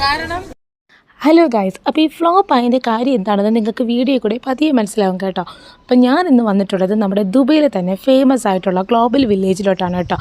കാരണം hello guys, അപ്പോൾ ഈ ഫ്ലോപ്പ് ആയതിൻ്റെ കാര്യം എന്താണെന്ന് നിങ്ങൾക്ക് വീഡിയോ കൂടെ പതിയെ മനസ്സിലാവും കേട്ടോ. അപ്പോൾ ഞാൻ ഇന്ന് വന്നിട്ടുള്ളത് നമ്മുടെ ദുബൈയിലെ തന്നെ ഫേമസ് ആയിട്ടുള്ള ഗ്ലോബൽ വില്ലേജിലോട്ടാണ് കേട്ടോ.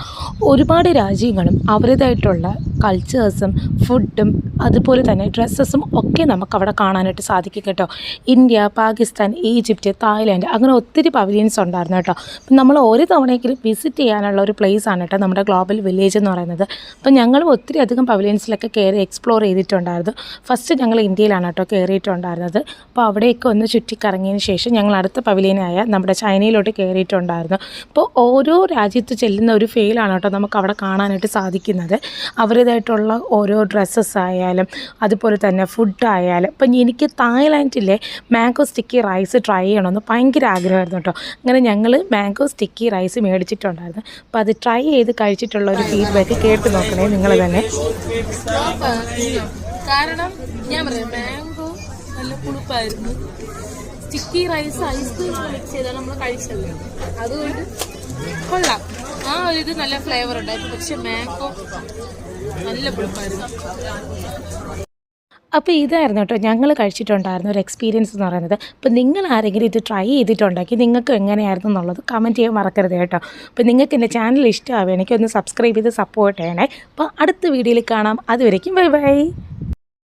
ഒരുപാട് രാജ്യങ്ങളും അവരുടേതായിട്ടുള്ള കൾച്ചേഴ്സും ഫുഡും അതുപോലെ തന്നെ ഡ്രസ്സസും ഒക്കെ നമുക്കവിടെ കാണാനായിട്ട് സാധിക്കും കേട്ടോ. ഇന്ത്യ, പാകിസ്ഥാൻ, ഈജിപ്റ്റ്, തായ്ലാൻഡ് അങ്ങനെ ഒത്തിരി പവലിയൻസ് ഉണ്ടായിരുന്നു കേട്ടോ. അപ്പം നമ്മൾ ഒരു തവണയെങ്കിലും വിസിറ്റ് ചെയ്യാനുള്ള ഒരു പ്ലേസ് ആണ് കേട്ടോ നമ്മുടെ ഗ്ലോബൽ വില്ലേജ് എന്ന് പറയുന്നത്. അപ്പം ഞങ്ങളും ഒത്തിരി അധികം പവലിയൻസിലൊക്കെ കയറി എക്സ്പ്ലോർ ചെയ്തിട്ടുണ്ടായിരുന്നു. ഫസ്റ്റ് ഞങ്ങൾ ഇന്ത്യയിലാണ് കേട്ടോ കയറിയിട്ടുണ്ടായിരുന്നത്. അപ്പോൾ അവിടെയൊക്കെ ഒന്ന് ചുറ്റിക്കറങ്ങിയതിന് ശേഷം ഞങ്ങൾ അടുത്ത പവലിയനായ നമ്മുടെ ചൈനയിലോട്ട് കയറിയിട്ടുണ്ടായിരുന്നു. അപ്പോൾ ഓരോ രാജ്യത്ത് ചെല്ലുന്ന ഒരു ഫീലാണ് കേട്ടോ നമുക്ക് അവിടെ കാണാനായിട്ട് സാധിക്കുന്നത്. അവരുടേതായിട്ടുള്ള ഓരോ ഡ്രസ്സസ് ആയാലും അതുപോലെ തന്നെ ഫുഡായാലും. ഇപ്പം എനിക്ക് തായ്ലാൻഡിലെ മാംഗോ സ്റ്റിക്കി റൈസ് ട്രൈ ചെയ്യണമെന്ന് ഭയങ്കര ആഗ്രഹമായിരുന്നു കേട്ടോ. അങ്ങനെ ഞങ്ങൾ മാംഗോ സ്റ്റിക്കി റൈസ് മേടിച്ചിട്ടുണ്ടായിരുന്നു. അപ്പോൾ അത് ട്രൈ ചെയ്ത് കഴിച്ചിട്ടുള്ള ഒരു ഫീഡ്ബാക്ക് കേട്ട് നോക്കണേ നിങ്ങൾ തന്നെ. കാരണം ഞാൻ പറയാം, മാംഗോ നല്ല പുളിപ്പായിരുന്നു. സ്റ്റിക്കി റൈസ് ഐസ്ക്രീം മിക്സ് ചെയ്താണ് നമ്മൾ കഴിച്ചത്. അതുകൊണ്ട് കൊള്ളാം, ആ ഒരു ഇത് നല്ല ഫ്ലേവർ ഉണ്ടായിരുന്നു. പക്ഷെ മാംഗോ നല്ല പുളിപ്പായിരുന്നു. അപ്പോൾ ഇതായിരുന്നു കേട്ടോ ഞങ്ങൾ കഴിച്ചിട്ടുണ്ടായിരുന്ന ഒരു എക്സ്പീരിയൻസ് എന്ന് പറയുന്നത്. അപ്പോൾ നിങ്ങൾ ആരെങ്കിലും ഇത് ട്രൈ ചെയ്തിട്ടുണ്ടെങ്കിൽ നിങ്ങൾക്ക് എങ്ങനെയായിരുന്നു എന്നുള്ളത് കമൻറ്റ് ചെയ്യാൻ മറക്കരുത് കേട്ടോ. അപ്പോൾ നിങ്ങൾക്ക് എൻ്റെ ചാനൽ ഇഷ്ടമാവുക എനിക്കൊന്ന് സബ്സ്ക്രൈബ് ചെയ്ത് സപ്പോർട്ട് ചെയ്യണേ. അപ്പോൾ അടുത്ത വീഡിയോയിൽ കാണാം. അതുവരേക്കും ബൈ ബൈ.